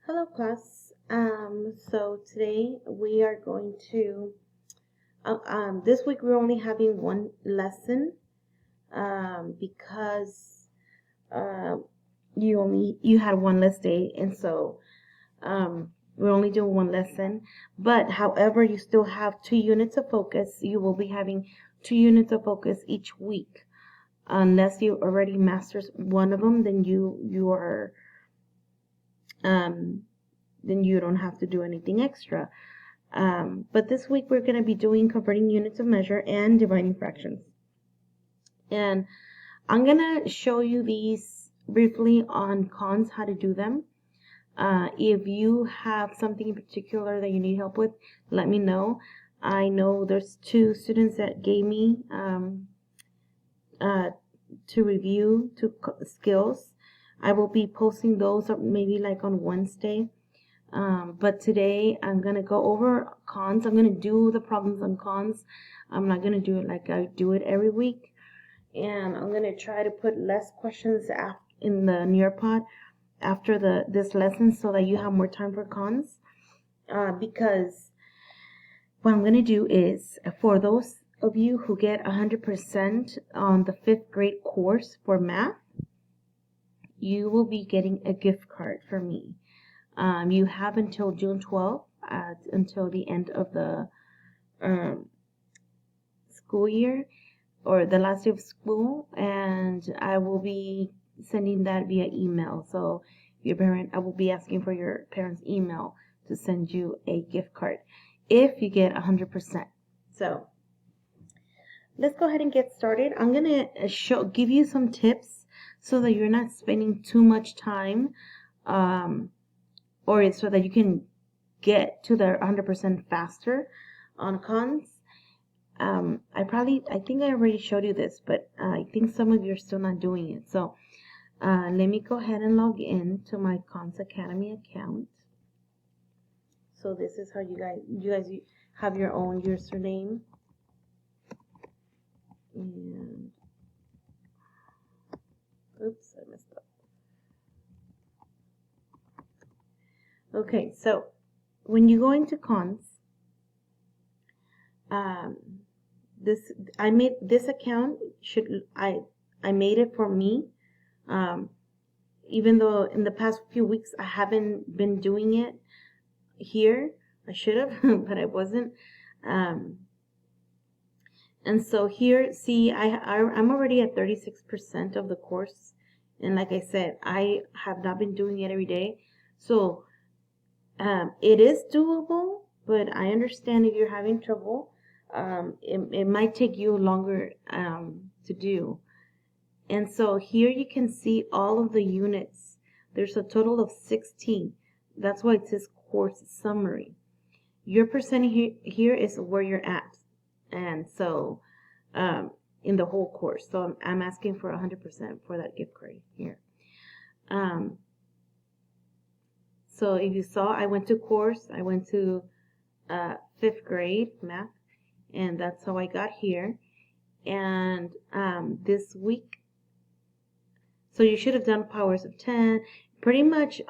Hello class. So today we are going to, this week we're only having one lesson, because, you had one less day, and so, we're only doing one lesson. But however, you still have 2 units of focus. You will be having 2 units of focus each week. Unless you already masters one of them, then um, you don't have to do anything extra. But this week we're going to be doing converting units of measure and dividing fractions. And I'm going to show you these briefly on cons, how to do them. If you have something in particular that you need help with, let me know. I know there's 2 students that gave me to review 2 skills. I will be posting those up maybe like on Wednesday. But today I'm going to go over cons. I'm going to do the problems on cons. I'm not going to do it like I do it every week. And I'm going to try to put less questions in the Nearpod after this lesson so that you have more time for cons. Because what I'm going to do is, for those of you who get 100% on the 5th grade course for math, you will be getting a gift card from me. You have until June 12th, until the end of the school year, or the last day of school, and I will be sending that via email. So your parent, I will be asking for your parents' email to send you a gift card if you get 100%. So let's go ahead and get started. I'm gonna give you some tips so that you're not spending too much time, or so that you can get to the 100% faster on cons. I think I already showed you this, but I think some of you are still not doing it. So let me go ahead and log in to my Cons Academy account. So this is how you guys have your own username. And oops, I messed up. Okay, so when you go into cons, I made this account. I made it for me. Even though in the past few weeks I haven't been doing it here, I should have, but I wasn't. And so here, see, I'm already at 36% of the course, and like I said, I have not been doing it every day, so it is doable. But I understand if you're having trouble. It might take you longer to do. And so here you can see all of the units. There's a total of 16. That's why it says course summary. Your percentage here is where you're at. And so in the whole course. So I'm asking for 100% for that gift card here. So if you saw, I went to course. I went to 5th grade math. And that's how I got here. And this week, so you should have done powers of 10. Pretty much,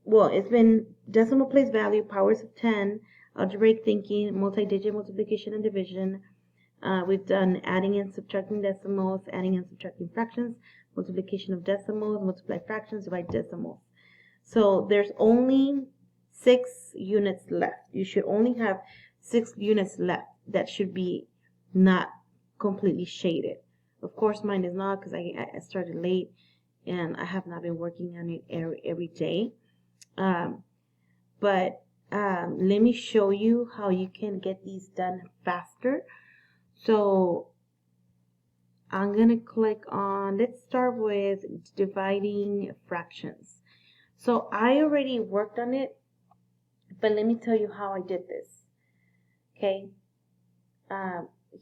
well, it's been decimal place value, powers of 10, algebraic thinking, multi-digit multiplication and division. We've done adding and subtracting decimals, adding and subtracting fractions, multiplication of decimals, multiply fractions, divide decimals. So there's only 6 units left. You should only have 6 units left that should be not completely shaded. Of course, mine is not, because I started late and I have not been working on it every day. But let me show you how you can get these done faster. So I'm going to click on, let's start with dividing fractions. So I already worked on it, but let me tell you how I did this. Okay,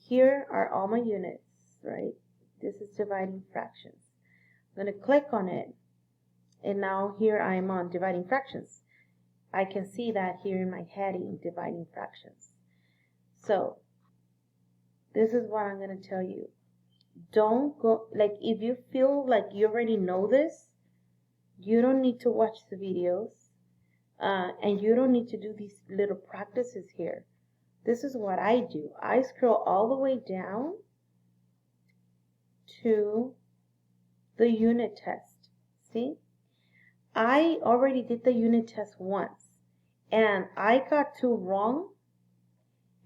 here are all my units, right? This is dividing fractions. I'm going to click on it, and now here I am on dividing fractions. I can see that here in my heading, dividing fractions. So this is what I'm going to tell you. Don't go, like, if you feel like you already know this, you don't need to watch the videos, and you don't need to do these little practices here. This is what I do. I scroll all the way down to the unit test. See? I already did the unit test once, and I got 2 wrong,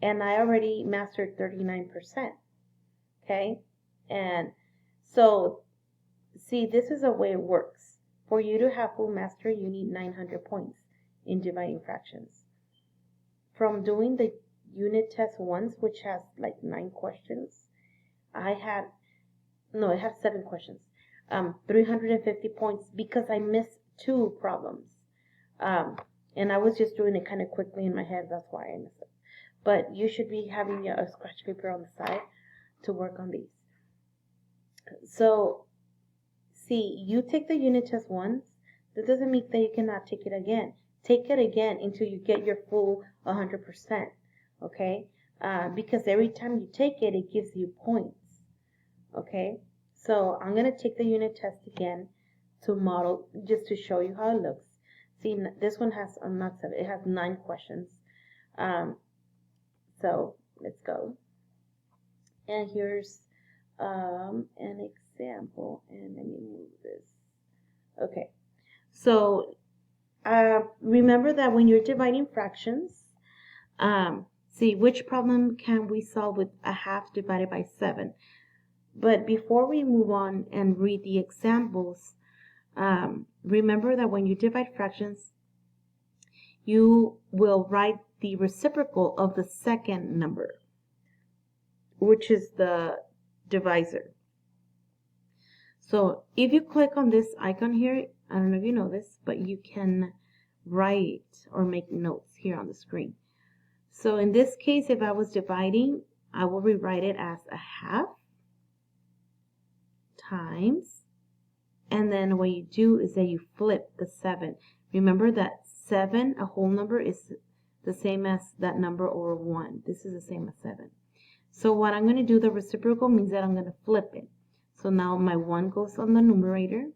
and I already mastered 39%. Okay? And so, see, this is the way it works. For you to have full mastery, you need 900 points in dividing fractions. From doing the unit test once, which has like 9 questions, it had 7 questions. 350 points because I missed 2 problems. And I was just doing it kind of quickly in my head, that's why I missed it. But you should be having a scratch paper on the side to work on these. So, see, you take the unit test once, that doesn't mean that you cannot take it again. Take it again until you get your full 100%, okay? Because every time you take it, it gives you points, okay? So I'm going to take the unit test again to model, just to show you how it looks. See, this one has, not 7, it has 9 questions. So let's go. And here's an example, and let me move this. Okay, so remember that when you're dividing fractions, see, which problem can we solve with a half divided by 7? But before we move on and read the examples, remember that when you divide fractions, you will write the reciprocal of the second number, which is the divisor. So if you click on this icon here, I don't know if you know this, but you can write or make notes here on the screen. So in this case, if I was dividing, I will rewrite it as a half times, and then what you do is that you flip the 7. Remember that 7, a whole number, is the same as that number over 1. This is the same as 7. So what I'm going to do, the reciprocal means that I'm going to flip it. So now my 1 goes on the numerator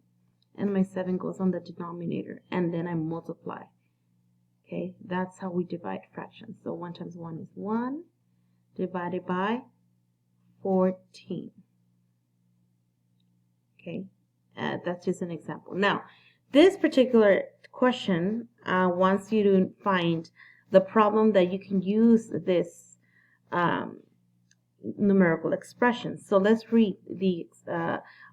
and my 7 goes on the denominator, and then I multiply. Okay, that's how we divide fractions. So 1 times 1 is 1 divided by 14. Okay, that's just an example. Now, this particular question wants you to find the problem that you can use this numerical expression. So let's read the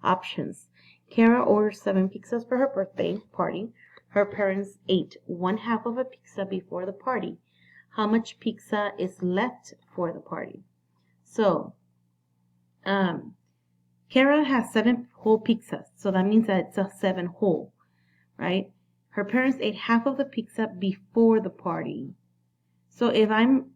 options. Kara orders 7 pizzas for her birthday party. Her parents ate 1/2 of a pizza before the party. How much pizza is left for the party? So, Kara has 7 whole pizzas, so that means that it's a 7 whole, right? Her parents ate half of the pizza before the party. So if I'm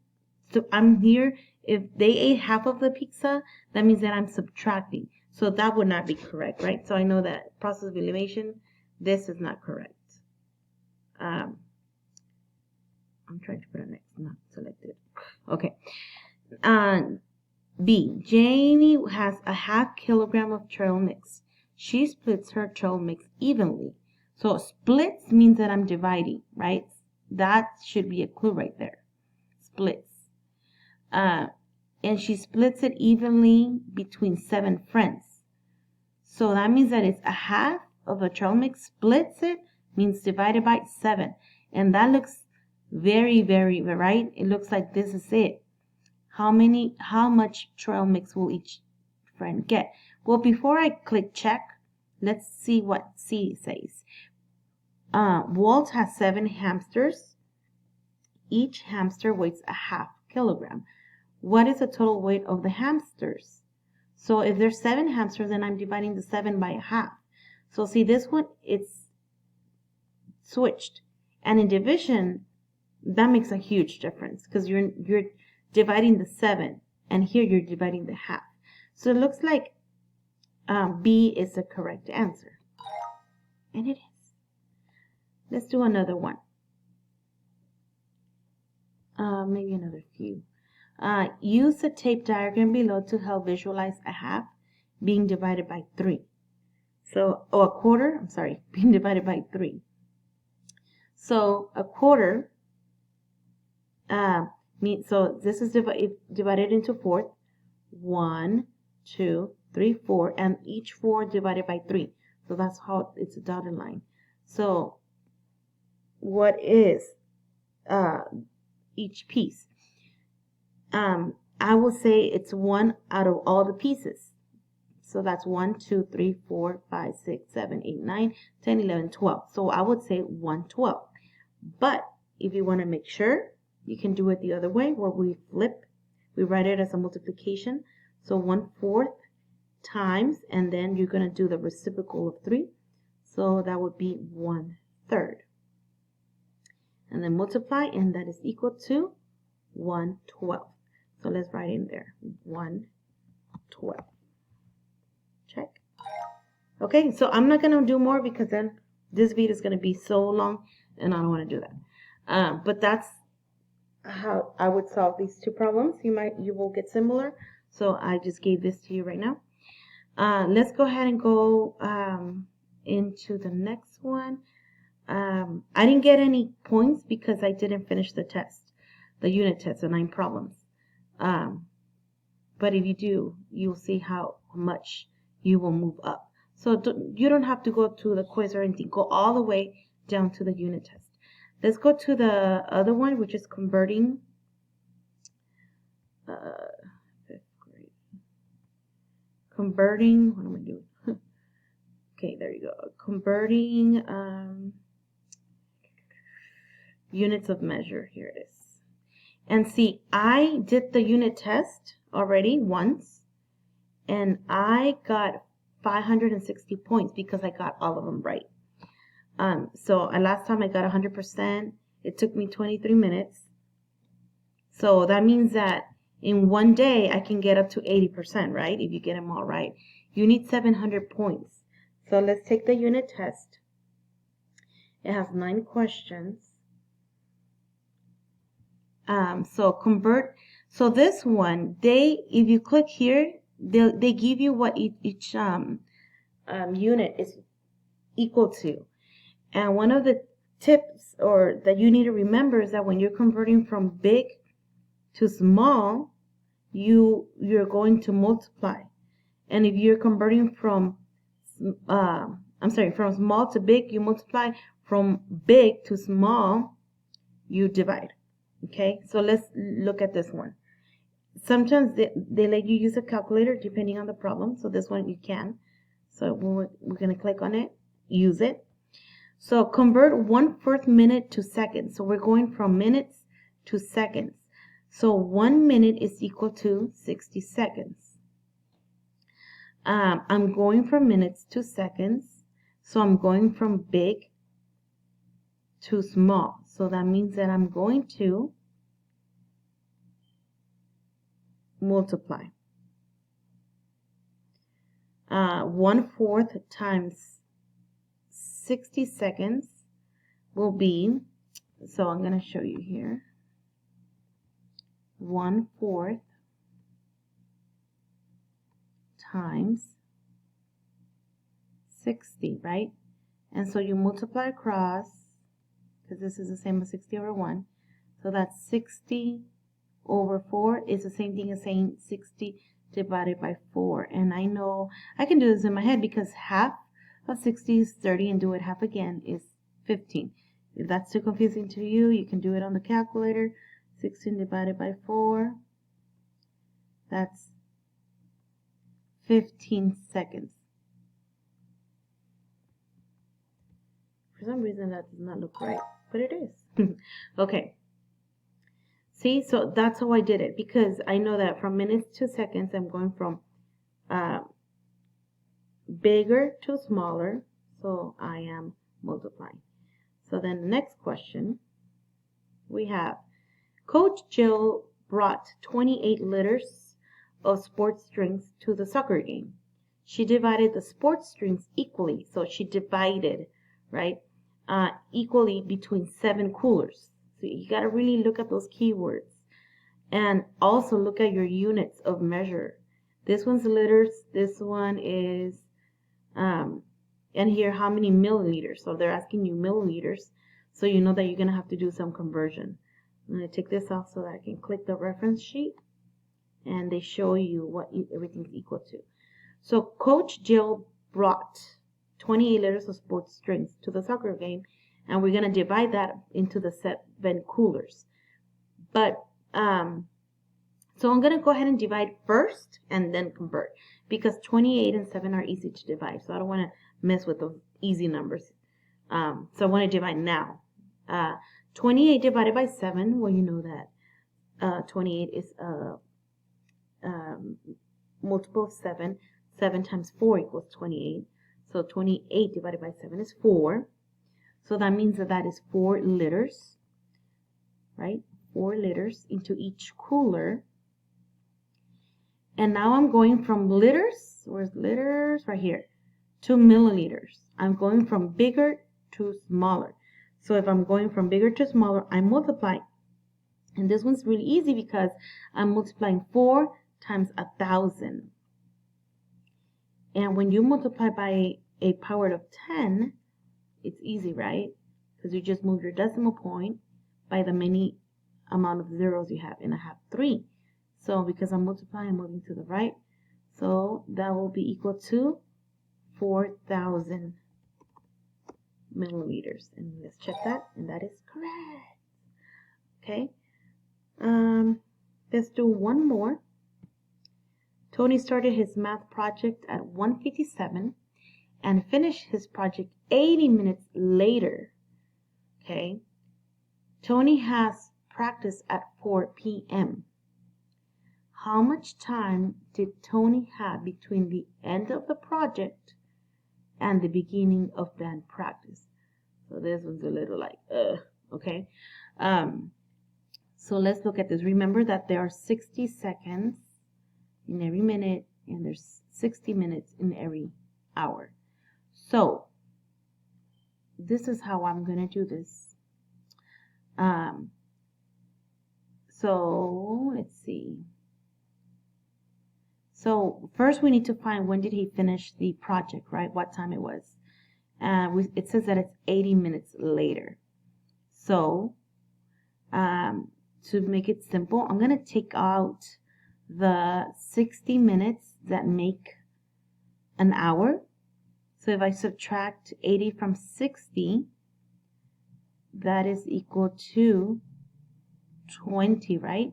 here, if they ate half of the pizza, that means that I'm subtracting. So that would not be correct, right? So I know that process of elimination, this is not correct. I'm trying to put a next, not selected. Okay. B. Jamie has a 1/2 kilogram of trail mix. She splits her trail mix evenly. So splits means that I'm dividing, right? That should be a clue right there. Splits. And she splits it evenly between 7 friends. So that means that it's a 1/2 of a trail mix, splits it, means divided by 7. And that looks very, very, right? It looks like this is it. How much trail mix will each friend get? Well, before I click check, let's see what C says. Walt has 7 hamsters. Each hamster weighs a 1/2 kilogram. What is the total weight of the hamsters? So if there's 7 hamsters, then I'm dividing the 7 by 1/2. So see, this one, it's switched. And in division, that makes a huge difference because you're dividing the 7, and here you're dividing the 1/2. So it looks like B is the correct answer. And it is. Let's do another one. Maybe another few. Use the tape diagram below to help visualize a 1/2 being divided by 3. So, a quarter, I'm sorry, being divided by 3. So a quarter, so this is divided into fourth. 1, 2, 3, 4, and each 4 divided by 3. So that's how it's a dotted line. So what is each piece? I will say it's 1 out of all the pieces. So that's 1, 2, 3, 4, 5, 6, 7, 8, 9, 10, 11, 12. So I would say 1/12. But if you want to make sure, you can do it the other way where we flip. We write it as a multiplication. So 1/4 times, and then you're going to do the reciprocal of 3. So that would be 1/3. And then multiply, and that is equal to 1/12. So let's write in there 1/12. Check. Okay, so I'm not going to do more because then this video is going to be so long and I don't want to do that. But that's how I would solve these two problems. You will get similar. So I just gave this to you right now. Let's go ahead and go into the next one. I didn't get any points because I didn't finish the test, the unit test, the 9 problems. But if you do, you'll see how much you will move up. So you don't have to go to the quiz or anything. Go all the way down to the unit test. Let's go to the other one, which is converting. 5th grade. Converting, what am I doing? Okay, there you go. Converting units of measure. Here it is. And see, I did the unit test already once, and I got 560 points because I got all of them right. So last time I got 100%. It took me 23 minutes. So that means that in one day I can get up to 80%, right? If you get them all right. You need 700 points. So let's take the unit test. It has 9 questions. So convert. So this one, if you click here, they give you what each unit is equal to. And one of the tips or that you need to remember is that when you're converting from big to small, you're going to multiply. And if you're converting from from small to big, you multiply. From big to small, you divide. Okay, so let's look at this one. Sometimes they let you use a calculator depending on the problem. So this one you can. So we're going to click on it, use it. So convert 1/4 minute to seconds. So we're going from minutes to seconds. So 1 minute is equal to 60 seconds. I'm going from minutes to seconds. So I'm going from big to small. So that means that I'm going to multiply. 1/4 times 60 seconds will be, so I'm going to show you here, 1/4 times 60, right? And so you multiply across, because this is the same as 60 over 1. So that's 60 over 4 is the same thing as saying 60 divided by 4. And I know I can do this in my head because half of 60 is 30, and do it half again is 15. If that's too confusing to you, you can do it on the calculator. 16 divided by 4, that's 15 seconds. For some reason that does not look right, but it is. Okay. See, so that's how I did it, because I know that from minutes to seconds, I'm going from bigger to smaller, so I am multiplying. So then the next question we have, Coach Jill brought 28 liters of sports drinks to the soccer game. She divided the sports drinks equally, so she divided, right, equally between 7 coolers. So you got to really look at those keywords, and also look at your units of measure. This one's liters, this one is And here, how many milliliters? So they're asking you milliliters. So you know that you're going to have to do some conversion. I'm going to take this off so that I can click the reference sheet. And they show you what everything's equal to. So Coach Jill brought 28 liters of sports drinks to the soccer game. And we're going to divide that into the 7 coolers. But, so I'm going to go ahead and divide first and then convert. Because 28 and 7 are easy to divide. So I don't want to mess with those easy numbers. So I want to divide now. 28 divided by 7, well, you know that 28 is a multiple of 7. 7 times 4 equals 28. So 28 divided by 7 is 4. So that means that that is 4 liters, right? 4 liters into each cooler. And now I'm going from liters, where's liters? Right here, to milliliters. I'm going from bigger to smaller. So if I'm going from bigger to smaller, I multiply. And this one's really easy because I'm multiplying 4 times 1,000. And when you multiply by a power of 10, it's easy, right? Because you just move your decimal point by the many amount of zeros you have. And I have 3. So because I'm multiplying, I'm moving to the right. So that will be equal to 4,000 milliliters. And let's check that. And that is correct. Okay. Let's do one more. Tony started his math project at 1:57 and finished his project 80 minutes later. Okay. Tony has practice at 4 p.m. How much time did Tony have between the end of the project and the beginning of band practice? So this one's a little like, okay. So let's look at this. Remember that there are 60 seconds in every minute, and there's 60 minutes in every hour. So this is how I'm going to do this. So let's see. So first we need to find when did he finish the project, right? What time it was. It says that it's 80 minutes later. So to make it simple, I'm going to take out the 60 minutes that make an hour. So if I subtract 80 from 60, that is equal to 20, right?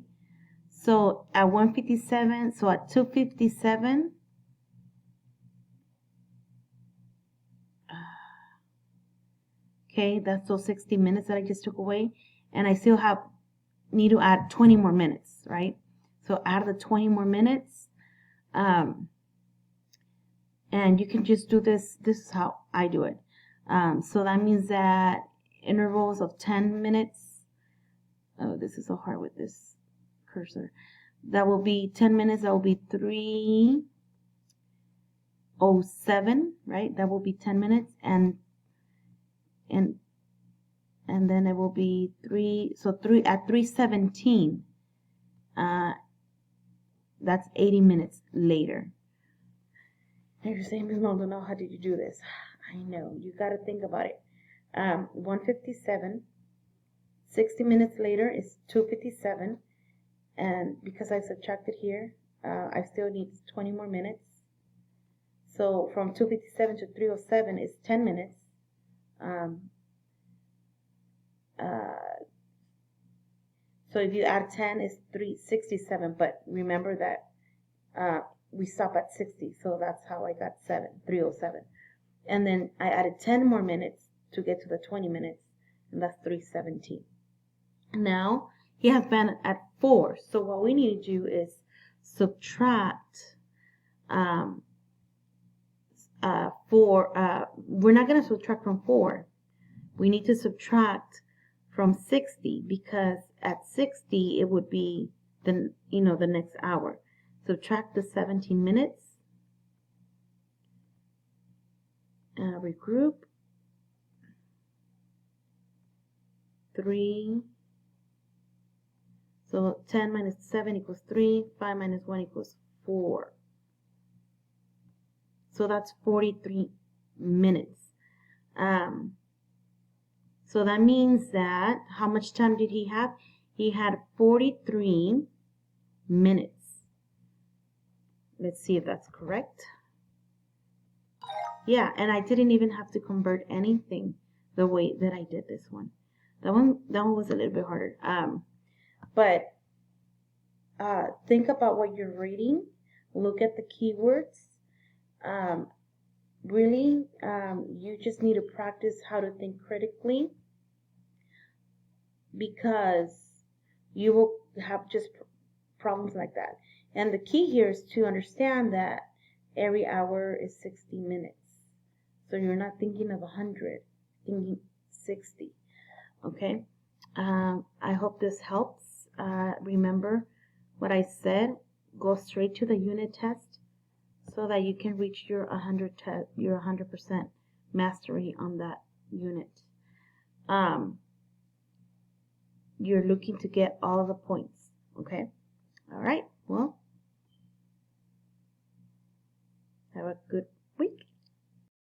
So at 1:57, so at 2:57, okay, that's those 60 minutes that I just took away. And I still need to add 20 more minutes, right? So add the 20 more minutes. And you can just do this. This is how I do it. So that means that intervals of 10 minutes. Oh, this is so hard with this cursor. That will be 10 minutes. That will be 3:07, right? That will be 10 minutes. And then it will be 3. So at 3:17. That's 80 minutes later. And you're saying, Ms. Maldonado, how did you do this? I know, you got to think about it. 1:57, 60 minutes later is 2:57, and because I subtracted here, I still need 20 more minutes. So from 2:57 to 3:07 is 10 minutes. So if you add 10, it's 3:67, but remember that we stop at 60, so that's how I got 3:07. And then I added 10 more minutes to get to the 20 minutes, and that's 3:17. Now he has been at 4, so what we need to do is subtract 4. We're not going to subtract from 4. We need to subtract from 60, because at 60 it would be the next hour. Subtract the 17 minutes. Regroup. 3. So 10 minus 7 equals 3. 5 minus 1 equals 4. So that's 43 minutes. So that means that, how much time did he have? He had 43 minutes. Let's see if that's correct. Yeah, and I didn't even have to convert anything the way that I did this one. That one was a little bit harder. But think about what you're reading. Look at the keywords. Really, you just need to practice how to think critically, because you will have just problems like that. And the key here is to understand that every hour is 60 minutes. So you're not thinking of 100, thinking 60. Okay? I hope this helps. Remember what I said. Go straight to the unit test so that you can reach your 100% mastery on that unit. You're looking to get all the points. Okay? All right. Well, have a good week.